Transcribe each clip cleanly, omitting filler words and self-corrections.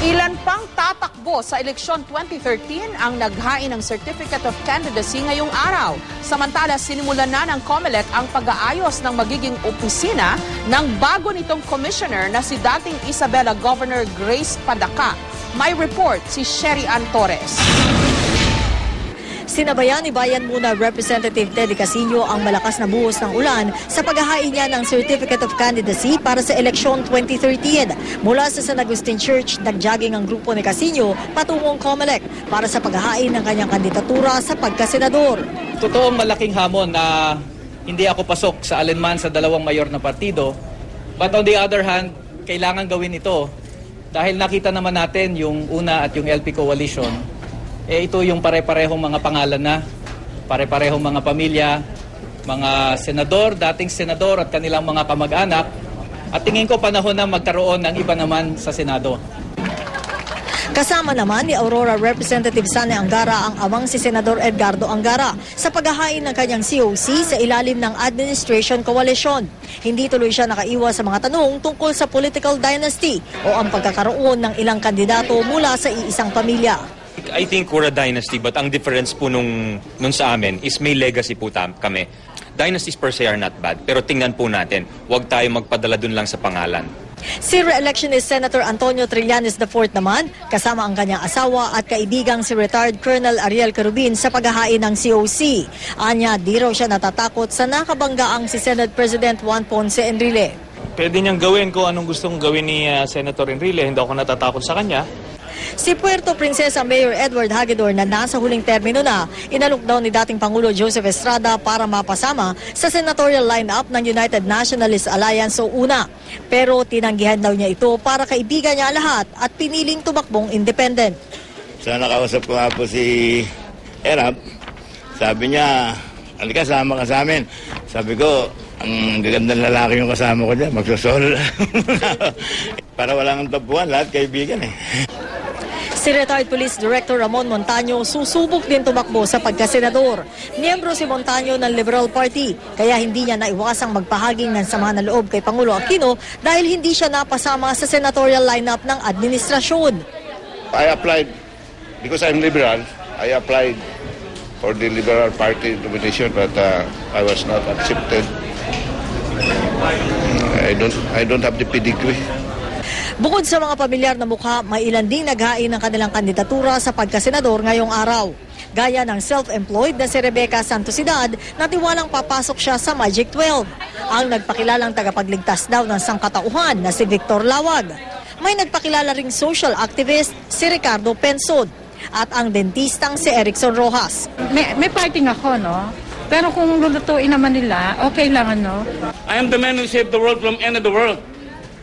Ilan pang tatakbo sa eleksyon 2013 ang naghain ng Certificate of Candidacy ngayong araw. Samantala, sinimulan na ng COMELEC ang pag-aayos ng magiging opisina ng bago nitong commissioner na si dating Isabela Governor Grace Padaca. May report si Sherry Ann Torres. Sinabayan ni Bayan Muna Representative Teddy Casino ang malakas na buhos ng ulan sa paghahain niya ng Certificate of Candidacy para sa eleksyon 2013. Mula sa San Agustin Church, nagjogging ang grupo ni Casino patungong COMELEC para sa paghahain ng kanyang kandidatura sa pagkasenador. Totoong malaking hamon na hindi ako pasok sa alinman sa dalawang mayor na partido. But on the other hand, kailangan gawin ito dahil nakita naman natin yung UNA at yung LP Coalition. Ito yung pare-parehong mga pangalan na, pare-parehong mga pamilya, mga senador, dating senador at kanilang mga kamag-anak. At tingin ko panahon na magkaroon ng iba naman sa Senado. Kasama naman ni Aurora Representative Sane Angara ang amang si Senador Edgardo Angara sa paghahain ng kanyang COC sa ilalim ng Administration Coalition. Hindi tuloy siya nakaiwas sa mga tanong tungkol sa political dynasty o ang pagkakaroon ng ilang kandidato mula sa iisang pamilya. I think we're a dynasty, but ang difference po nung sa amin is may legacy po kami. Dynasties per se are not bad, pero tingnan po natin, huwag tayo magpadala dun lang sa pangalan. Si re-electionist Senator Antonio Trillanes IV naman, kasama ang kanyang asawa at kaibigang si retired Colonel Ariel Carubin sa paghahain ng COC. Anya, di raw siya natatakot sa nakabanggaang si Senate President Juan Ponce Enrile. Pwede niyang gawin kung anong gustong gawin ni Senator Enrile, hindi ako natatakot sa kanya. Si Puerto Princesa Mayor Edward Hagedor na nasa huling termino na, inalok daw ni dating Pangulo Joseph Estrada para mapasama sa senatorial lineup ng United Nationalist Alliance o UNA. Pero tinanggihan daw niya ito para kaibigan niya lahat at piniling tumakbong independent. Sa nakausap ko nga po si Erap, sabi niya, halika sama ka sa amin. Sabi ko, ang gagandang lalaki yung kasama ko dyan, magsusol. Para walang tapuan, lahat kaibigan eh. Si retired Police Director Ramon Montaño susubok din tumakbo sa pagkasenador. Miyembro si Montaño ng Liberal Party, kaya hindi niya naiwasang magpahaging ng sama na loob kay Pangulo Aquino dahil hindi siya napasama sa senatorial lineup ng administrasyon. I applied, because I'm liberal, I applied for the Liberal Party nomination but I was not accepted. I don't have the pedigree. Bukod sa mga pamilyar na mukha, may ilan ding naghain ng kanilang kandidatura sa pagkasenador ngayong araw. Gaya ng self-employed na si Rebecca Santosidad na tiwalang papasok siya sa Magic 12. Ang nagpakilalang tagapagligtas daw ng sangkatauhan na si Victor Lawag. May nagpakilala ring social activist si Ricardo Pensod at ang dentistang si Erickson Rojas. May fighting ako, no? Pero kung lulutuin naman nila, okay lang, ano? I am the man who saved the world from end of the world.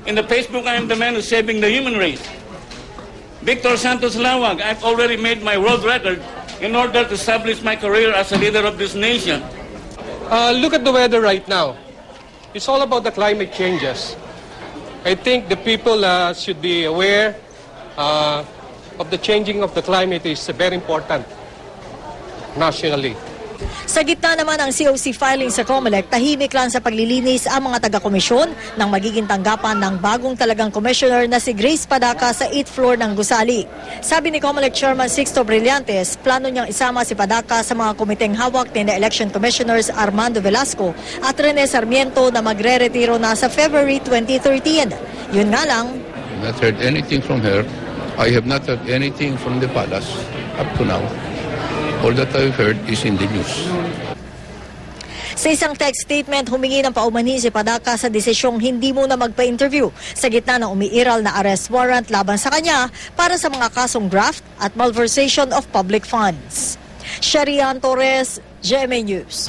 In the Facebook, I am the man who's saving the human race. Victor Santos Lawag, I've already made my world record in order to establish my career as a leader of this nation. Look at the weather right now. It's all about the climate changes. I think the people should be aware of the changing of the climate is very important nationally. Sa gitna naman ng COC filing sa COMELEC, tahimik lang sa paglilinis ang mga taga-komisyon ng magiging tanggapan ng bagong talagang commissioner na si Grace Padaca sa 8th floor ng Gusali. Sabi ni COMELEC Chairman Sixto Brillantes, plano niyang isama si Padaca sa mga komiteng hawak ni Election Commissioners Armando Velasco at Rene Sarmiento na magre-retiro na sa February 2013. Yun nga lang, I have not heard anything from her. I have not heard anything from the palace up to now. All that I've heard is in the news. Sa isang text statement, humingi ng paumanhin si Padaca sa desisyong hindi muna magpa-interview sa gitna ng umiiral na arrest warrant laban sa kanya para sa mga kasong graft at malversation of public funds. Sherry Ann Torres, GMA News.